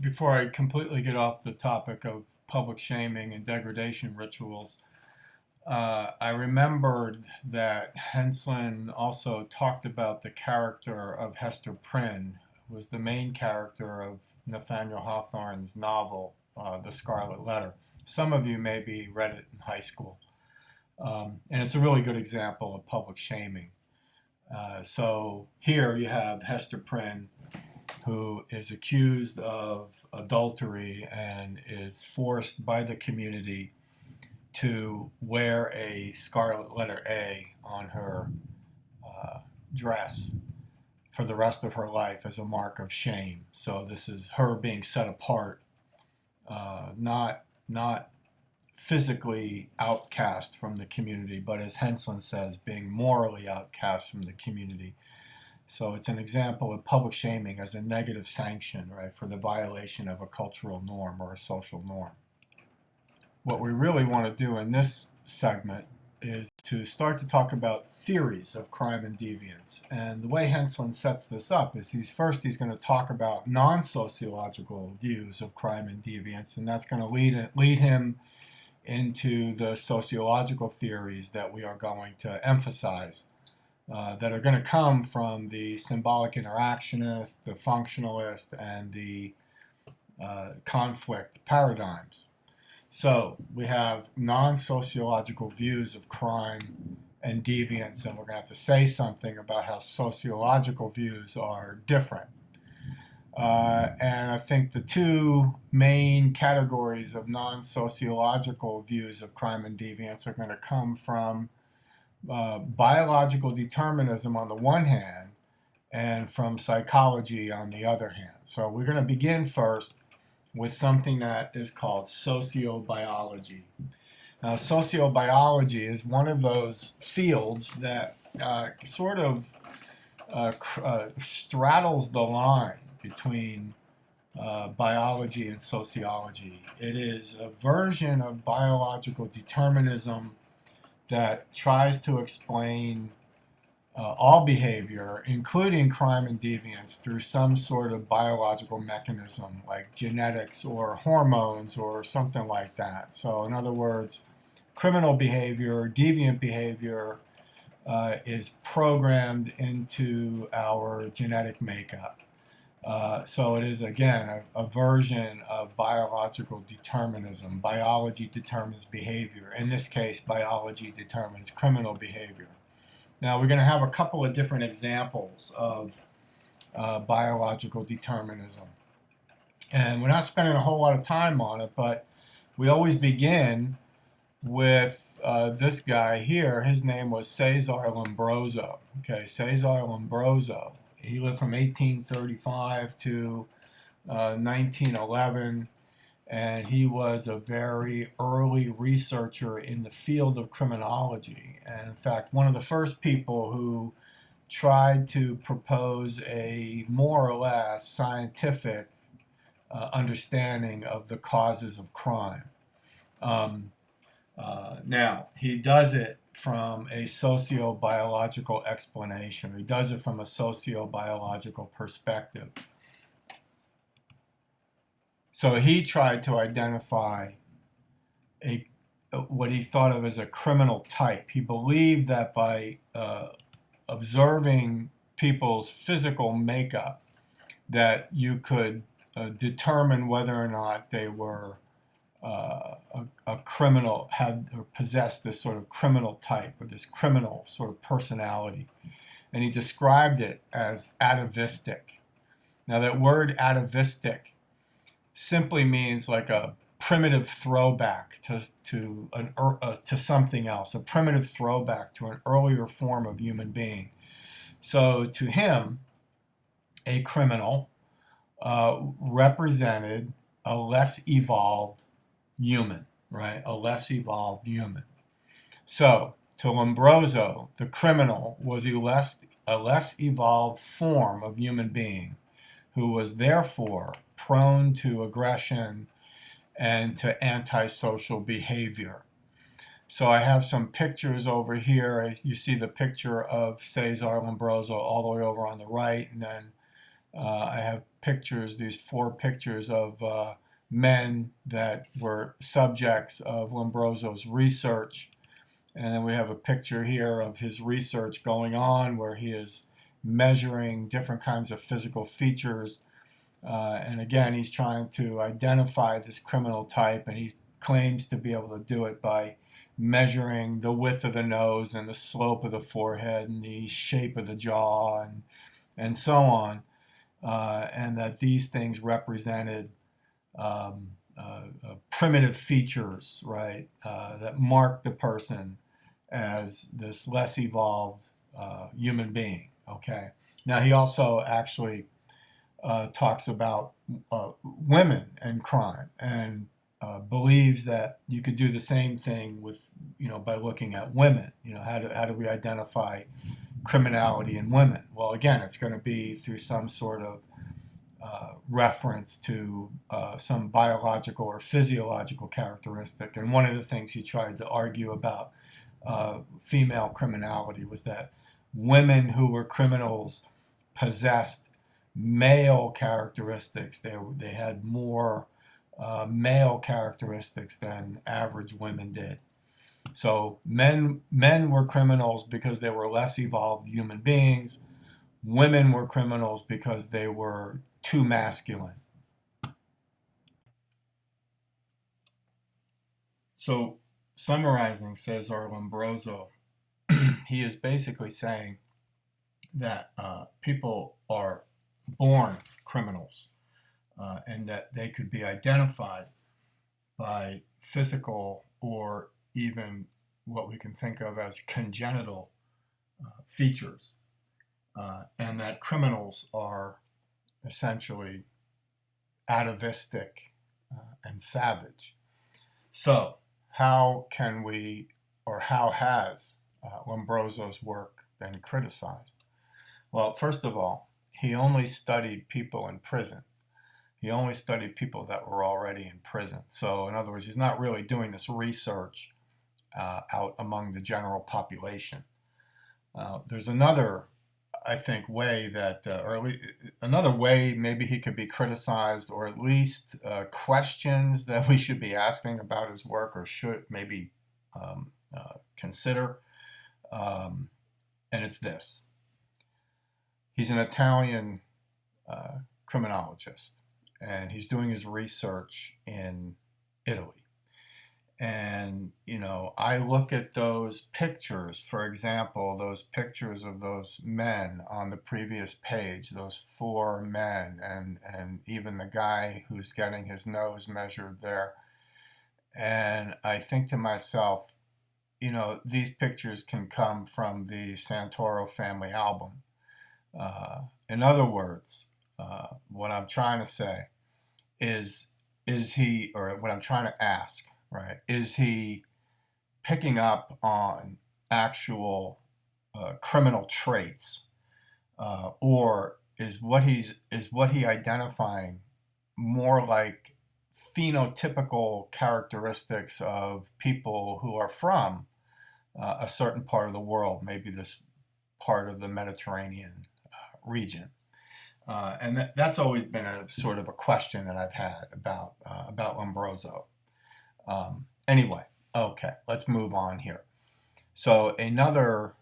Before I completely get off the topic of public shaming and degradation rituals, I remembered that Henslin also talked about the character of Hester Prynne, who was the main character of Nathaniel Hawthorne's novel, The Scarlet Letter. Some of you maybe read it in high school. And it's a really good example of public shaming. So here you have Hester Prynne, who is accused of adultery and is forced by the community to wear a scarlet letter A on her dress for the rest of her life as a mark of shame. So this is her being set apart, not physically outcast from the community, but as Henslin says, being morally outcast from the community. So it's an example of public shaming as a negative sanction, right, for the violation of a cultural norm or a social norm. What we really want to do in this segment is to start to talk about theories of crime and deviance. And the way Henslin sets this up is he's going to talk about non-sociological views of crime and deviance, and that's going to lead him into the sociological theories that we are going to emphasize, that are going to come from the symbolic interactionist, the functionalist, and the conflict paradigms. So we have non-sociological views of crime and deviance, and we're going to have to say something about how sociological views are different. And I think the two main categories of non-sociological views of crime and deviance are going to come from biological determinism on the one hand and from psychology on the other hand. So we're going to begin first with something that is called sociobiology. Now, sociobiology is one of those fields that straddles the line between biology and sociology. It is a version of biological determinism that tries to explain all behavior, including crime and deviance, through some sort of biological mechanism like genetics or hormones or something like that. So, in other words, criminal behavior, deviant behavior is programmed into our genetic makeup. So it is, again, a version of biological determinism. Biology determines behavior. In this case, biology determines criminal behavior. Now, we're going to have a couple of different examples of biological determinism. And we're not spending a whole lot of time on it, but we always begin with this guy here. His name was Cesare Lombroso. Okay, Cesare Lombroso. He lived from 1835 to 1911, and he was a very early researcher in the field of criminology. And in fact, one of the first people who tried to propose a more or less scientific understanding of the causes of crime. Now, he does it from a sociobiological explanation. He does it from a sociobiological perspective. So he tried to identify what he thought of as a criminal type. He believed that by observing people's physical makeup, that you could determine whether or not they were a criminal, had or possessed this sort of criminal type or this criminal sort of personality. And he described it as atavistic. Now, that word atavistic simply means like a primitive throwback to something else, a primitive throwback to an earlier form of human being. So to him, a criminal represented a less evolved human, right? A less evolved human. So to Lombroso, the criminal was a less evolved form of human being who was therefore prone to aggression and to antisocial behavior. So I have some pictures over here. You see the picture of Cesare Lombroso all the way over on the right, and then I have pictures, these 4 pictures of men that were subjects of Lombroso's research. And then we have a picture here of his research going on where he is measuring different kinds of physical features. And again, he's trying to identify this criminal type, and he claims to be able to do it by measuring the width of the nose and the slope of the forehead and the shape of the jaw and so on. And that these things represented primitive features, right, that mark the person as this less evolved human being. Okay. Now he also actually talks about women and crime, and believes that you could do the same thing with, by looking at women. How do we identify criminality in women? Well, again, it's going to be through some sort of reference to some biological or physiological characteristic. And one of the things he tried to argue about female criminality was that women who were criminals possessed male characteristics. They had more male characteristics than average women did. So men were criminals because they were less evolved human beings. Women were criminals because they were too masculine. So, summarizing, says R. Lombroso, he is basically saying that people are born criminals, and that they could be identified by physical or even what we can think of as congenital features, and that criminals are essentially atavistic and savage. So, how can we, or how has Lombroso's work been criticized? Well, first of all, he only studied people in prison. He only studied people that were already in prison. So, in other words, he's not really doing this research out among the general population. There's another, I think, way that, or at least another way maybe he could be criticized, or at least questions that we should be asking about his work, or should maybe consider. And it's this. He's an Italian criminologist, and he's doing his research in Italy. And, I look at those pictures, for example, those pictures of those men on the previous page, those 4 men, and even the guy who's getting his nose measured there. And I think to myself, these pictures can come from the Santoro family album. In other words, what I'm trying to say is he, or what I'm trying to ask, right, is he picking up on actual criminal traits, or is what he identifying more like phenotypical characteristics of people who are from a certain part of the world, maybe this part of the Mediterranean region? And that's always been a sort of a question that I've had about Lombroso. Anyway, okay, let's move on here. So another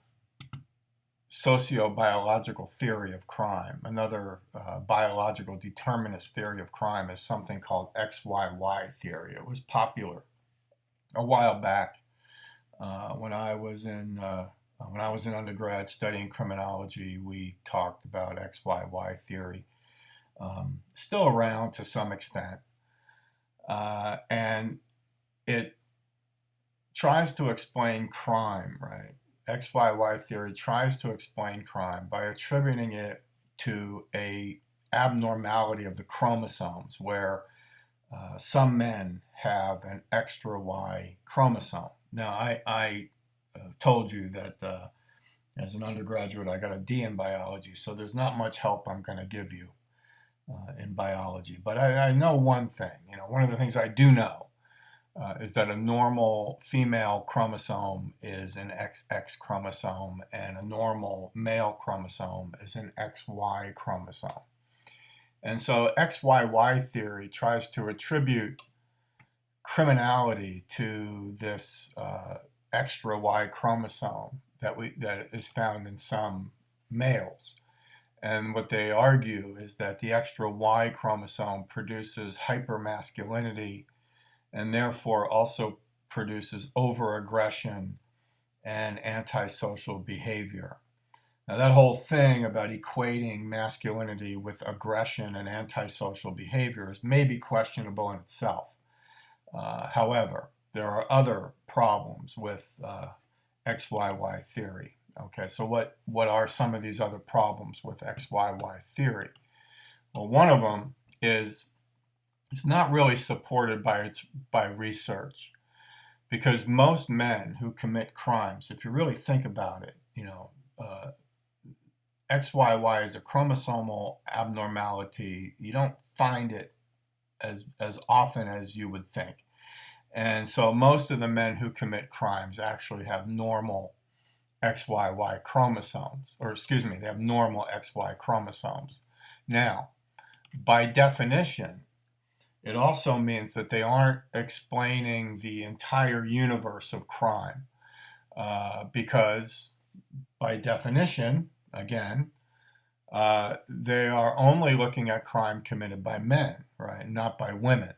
sociobiological theory of crime, another biological determinist theory of crime, is something called XYY theory. It was popular a while back when I was in undergrad studying criminology. We talked about XYY theory. Still around to some extent, and it tries to explain crime, right? XYY theory tries to explain crime by attributing it to a abnormality of the chromosomes, where some men have an extra Y chromosome. Now, I told you that as an undergraduate I got a D in biology, so there's not much help I'm going to give you in biology. But I know one thing. One of the things I do know is that a normal female chromosome is an XX chromosome, and a normal male chromosome is an XY chromosome. And so XYY theory tries to attribute criminality to this extra Y chromosome that is found in some males. And what they argue is that the extra Y chromosome produces hypermasculinity and therefore also produces overaggression and antisocial behavior. Now, that whole thing about equating masculinity with aggression and antisocial behavior is maybe questionable in itself. However, there are other problems with XYY theory. Okay, so what are some of these other problems with XYY theory? Well, one of them is it's not really supported by research, because most men who commit crimes, if you really think about it, XYY is a chromosomal abnormality. You don't find it as often as you would think. And so most of the men who commit crimes actually have normal XYY chromosomes, or excuse me, they have normal XY chromosomes. Now, by definition, it also means that they aren't explaining the entire universe of crime, because by definition, again, they are only looking at crime committed by men, right, not by women.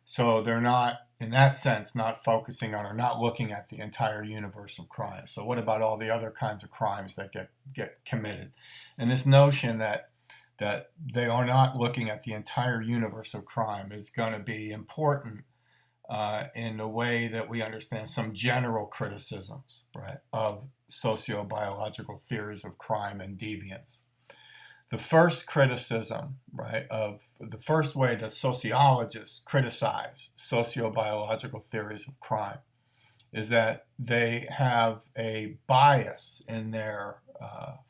So they're not, in that sense, not focusing on or not looking at the entire universe of crime. So what about all the other kinds of crimes that get committed? And this notion that they are not looking at the entire universe of crime is going to be important in the way that we understand some general criticisms, right, of sociobiological theories of crime and deviance. The first criticism, right, of the first way that sociologists criticize sociobiological theories of crime is that they have a bias in their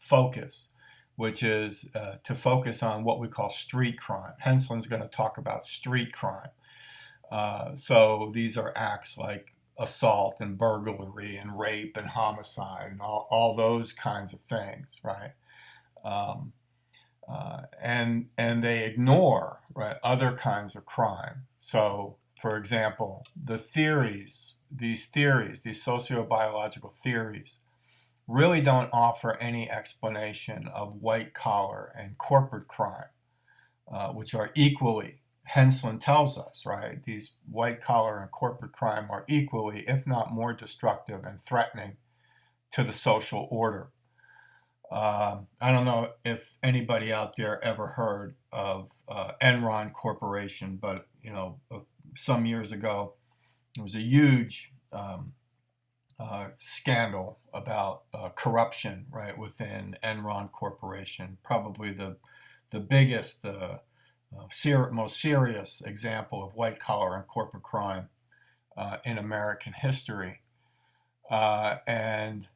focus, which is to focus on what we call street crime. Henslin's going to talk about street crime. So these are acts like assault and burglary and rape and homicide and all those kinds of things, right? And they ignore, right, other kinds of crime. So, for example, these sociobiological theories, really don't offer any explanation of white collar and corporate crime, which are equally, Henslin tells us, right, these white collar and corporate crime are equally, if not more destructive and threatening to the social order. I don't know if anybody out there ever heard of Enron Corporation, but some years ago there was a huge scandal about corruption, right, within Enron Corporation. Probably the biggest, most serious example of white collar and corporate crime in American history, and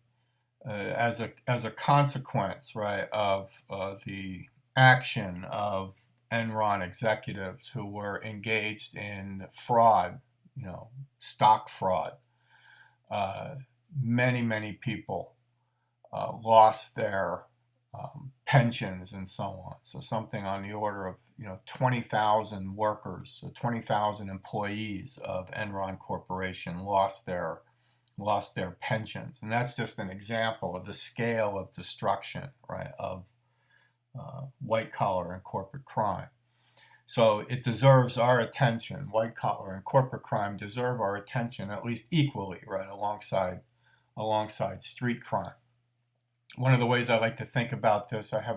as a consequence, right, of the action of Enron executives who were engaged in fraud, stock fraud, many people lost their pensions and so on. So something on the order of 20,000 workers, so 20,000 employees of Enron Corporation lost their pensions. And that's just an example of the scale of destruction, right, of white collar and corporate crime. So it deserves our attention. White collar and corporate crime deserve our attention at least equally, right, alongside street crime. One of the ways I like to think about this, I have